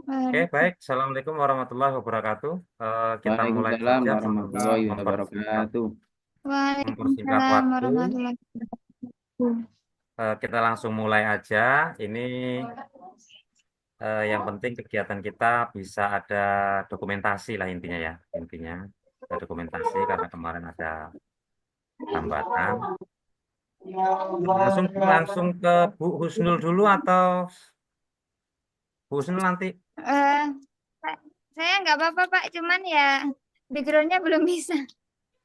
Oke, baik. Assalamualaikum warahmatullahi wabarakatuh. Kita mulai Waalaikumsalam saja tanpa warahmatullahi mempersingkat, wabarakatuh. mempersingkat Waalaikumsalam waktu. warahmatullahi wabarakatuh. Kita langsung mulai aja. Ini yang penting kegiatan kita bisa ada dokumentasi lah intinya ya. Intinya ada dokumentasi karena kemarin ada hambatan. Langsung langsung ke Bu Husnul dulu atau Bu Husnul nanti? Eh, saya nggak apa-apa Pak, cuman ya backgroundnya belum bisa.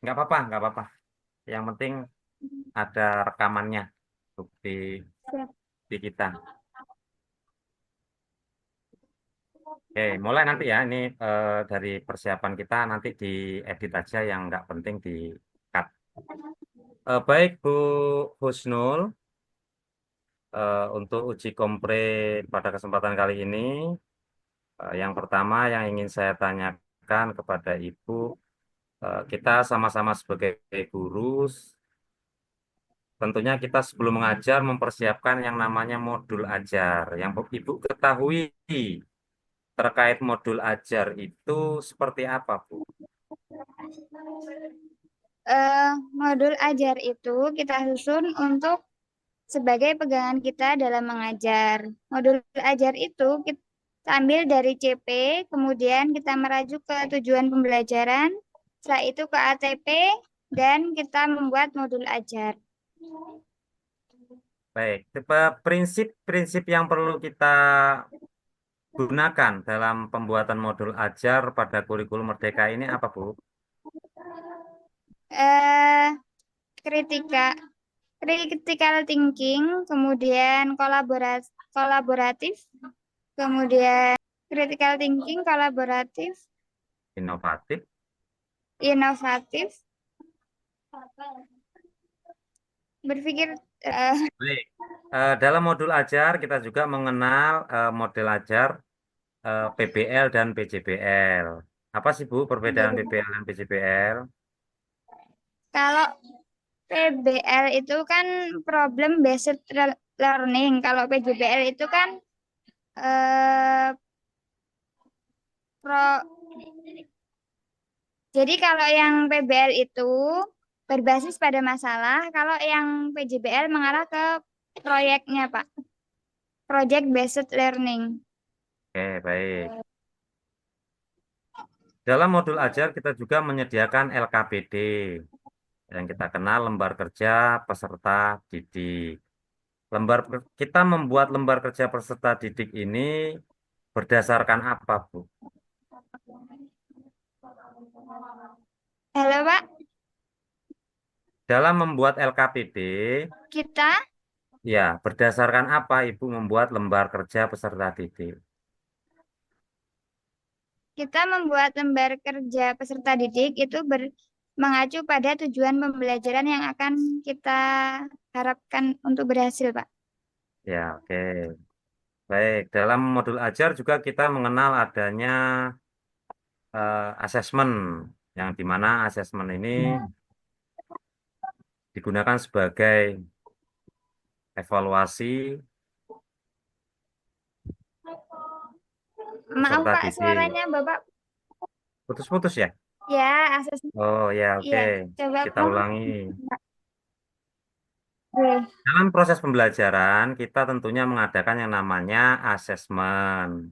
Nggak apa-apa, nggak apa-apa. Yang penting ada rekamannya bukti Siap. di kita. Oke, mulai nanti ya. Ini dari persiapan kita nanti diedit aja yang nggak penting di cut. Baik Bu Husnul, untuk uji kompre pada kesempatan kali ini, yang pertama yang ingin saya tanyakan kepada Ibu, kita sama-sama sebagai guru, tentunya kita sebelum mengajar mempersiapkan yang namanya modul ajar. Yang Ibu ketahui terkait modul ajar itu seperti apa, Bu? Modul ajar itu kita susun untuk sebagai pegangan kita dalam mengajar. Modul ajar itu kita ambil dari CP, kemudian kita merujuk ke tujuan pembelajaran, setelah itu ke ATP, dan kita membuat modul ajar. Baik, tipe prinsip-prinsip yang perlu kita gunakan dalam pembuatan modul ajar pada kurikulum Merdeka ini apa, Bu? Eh, kritika, critical thinking, kemudian kolaboratif, kemudian critical thinking, kolaboratif, Inovatif. inovatif, berpikir Baik. Dalam modul ajar kita juga mengenal model ajar PBL dan PJBL. Apa sih, Bu, perbedaan PBL dan PJBL? kalau PBL itu kan problem based learning, kalau PJBL itu kan eh, pro. Jadi kalau yang PBL itu berbasis pada masalah, kalau yang PJBL mengarah ke proyeknya, Pak. Project based learning. Oke, baik. Dalam modul ajar kita juga menyediakan LKPD yang kita kenal lembar kerja peserta didik. Kita membuat lembar kerja peserta didik ini berdasarkan apa, Bu? Halo, Pak. Dalam membuat LKPD, Kita ya, berdasarkan apa Ibu membuat lembar kerja peserta didik? kita membuat lembar kerja peserta didik itu mengacu pada tujuan pembelajaran yang akan kita harapkan untuk berhasil, Pak. Ya, oke. Baik, dalam modul ajar juga kita mengenal adanya asesmen, yang dimana asesmen ini digunakan sebagai evaluasi Maaf, peserta Pak, didik. suaranya Bapak. Putus-putus ya? Ya, asesmen. Oh ya, oke. Iya, coba Kita Pak. ulangi. Oke. Dalam proses pembelajaran, kita tentunya mengadakan yang namanya asesmen.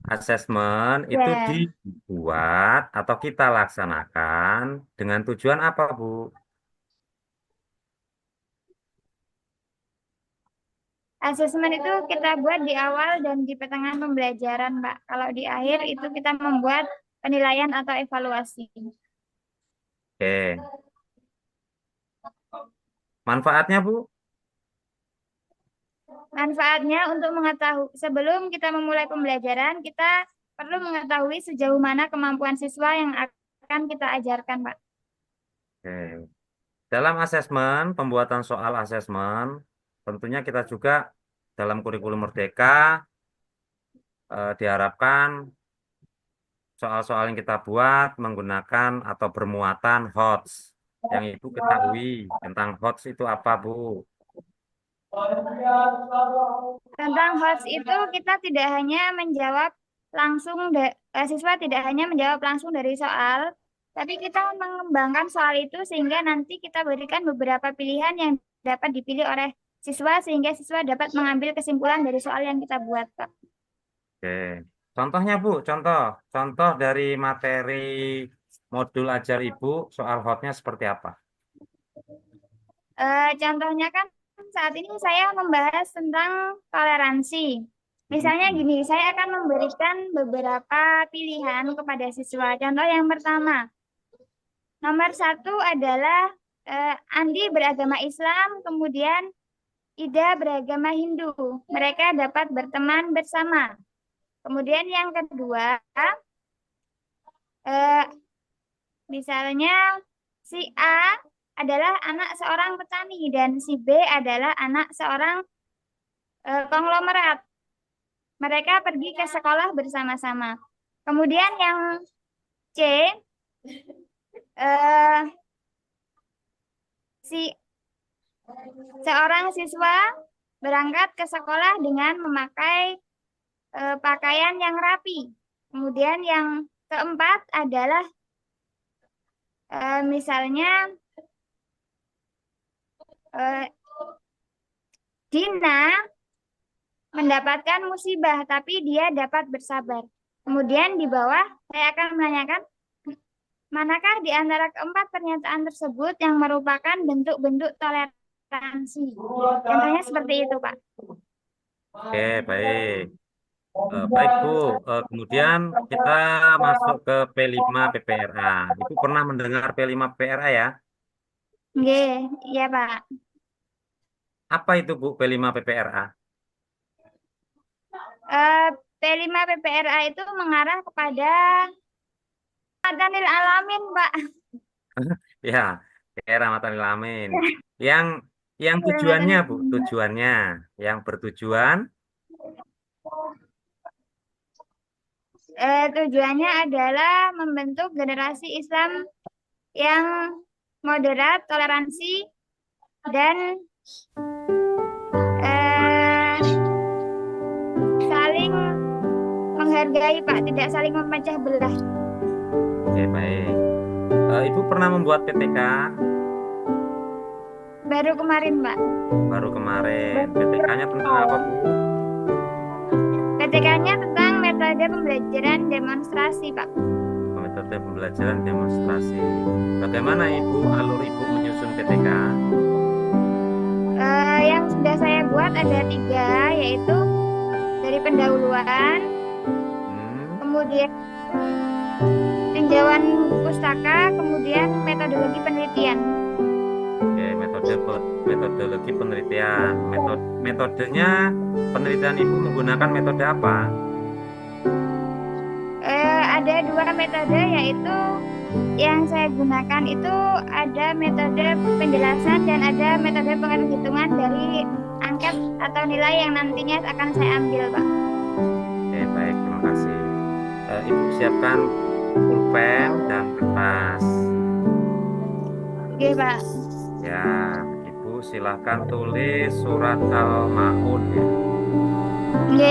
Asesmen itu Ya, dibuat atau kita laksanakan dengan tujuan apa, Bu? asesmen itu kita buat di awal dan di pertengahan pembelajaran, Pak. Kalau di akhir itu kita membuat penilaian atau evaluasi. Oke. Manfaatnya, Bu? Manfaatnya untuk mengetahui, sebelum kita memulai pembelajaran, kita perlu mengetahui sejauh mana kemampuan siswa yang akan kita ajarkan, Pak. Oke. Dalam asesmen, pembuatan soal asesmen, tentunya kita juga dalam kurikulum Merdeka diharapkan soal-soal yang kita buat menggunakan atau bermuatan HOTS. Yang Ibu ketahui tentang HOTS itu apa, Bu? Tentang hots itu kita tidak hanya menjawab siswa tidak hanya menjawab langsung dari soal, tapi kita mengembangkan soal itu sehingga nanti kita berikan beberapa pilihan yang dapat dipilih oleh siswa sehingga siswa dapat mengambil kesimpulan dari soal yang kita buat, Kak. Oke. Contohnya Bu, contoh dari materi modul ajar Ibu soal hotnya seperti apa? Contohnya kan saat ini saya membahas tentang toleransi. Misalnya Hmm. gini, saya akan memberikan beberapa pilihan kepada siswa. Contoh yang pertama, nomor satu adalah Andi beragama Islam, kemudian Ida beragama Hindu. Mereka dapat berteman bersama. Kemudian yang kedua, eh, misalnya si A adalah anak seorang petani dan si B adalah anak seorang konglomerat. Mereka pergi ke sekolah bersama-sama. Kemudian yang C, eh, si seorang siswa berangkat ke sekolah dengan memakai pakaian yang rapi. Kemudian yang keempat adalah misalnya eh, Dina mendapatkan musibah, tapi dia dapat bersabar. Kemudian di bawah saya akan menanyakan, manakah di antara keempat pernyataan tersebut yang merupakan bentuk-bentuk toleransi? Contohnya seperti itu, Pak. Oke, baik. Baik Bu, kemudian kita masuk ke P5 PPRA. Ibu pernah mendengar P5 PPRA ya? Nggih, iya, Pak. Apa itu Bu P5 PPRA? Eh, P5 PPRA itu mengarah kepada Matanil Alamin, Pak. Ya, daerah Matan Amin. Yang tujuannya Bu, tujuannya yang bertujuan Tujuannya adalah membentuk generasi Islam yang moderat, toleransi, dan eh, saling menghargai, Pak, tidak saling memecah belah. Oke, baik. Ibu pernah membuat PTK Baru kemarin, Pak. baru kemarin. PTK-nya tentang apa Bu? PTK-nya tentang metode pembelajaran demonstrasi, Pak. Metode pembelajaran demonstrasi. Bagaimana Ibu alur Ibu menyusun PTK? Yang sudah saya buat ada 3, yaitu dari pendahuluan, Hmm, kemudian tinjauan pustaka, kemudian metodologi penelitian. oke, metodologi penelitian. Metodenya penelitian Ibu menggunakan metode apa? Ada 2 metode, yaitu yang saya gunakan itu ada metode penjelasan dan ada metode penghitungan dari angket atau nilai yang nantinya akan saya ambil, Pak. Oke, baik, terima kasih. Ibu siapkan pulpen dan kertas. Oke, Pak. Ya, Ibu silahkan tulis surat Al-Maun ya.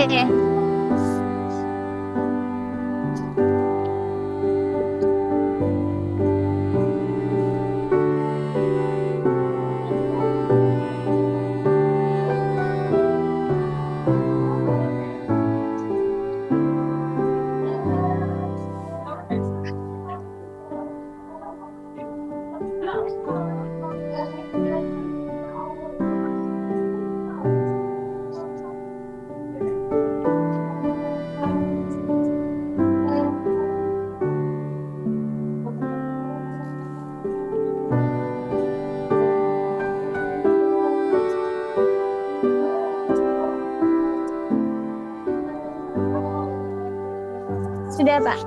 Oke. Sudah, Pak.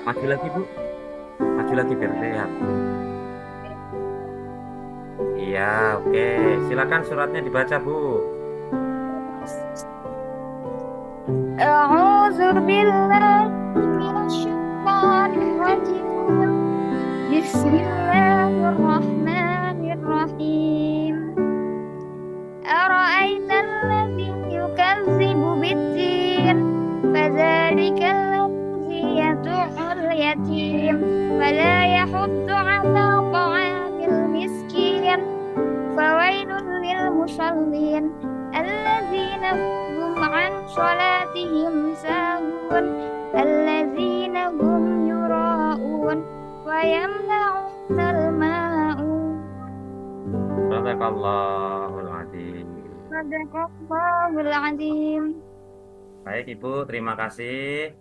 Maju lagi Bu, maju lagi biar sehat. Iya, oke. Silakan suratnya dibaca Bu. A'udzu billahi minasyaitonir rajim. Bismillahirrahmanirrahim. Ara'aital ladzi اليتيم ولا يحض على طعام المسكين فويل للمصلين الذين هم عن صلاتهم ساهون الذين هم يراءون ويمنعون الماعون Sadaqallahul adzim. Sadaqallahul azim. Baik Ibu, terima kasih.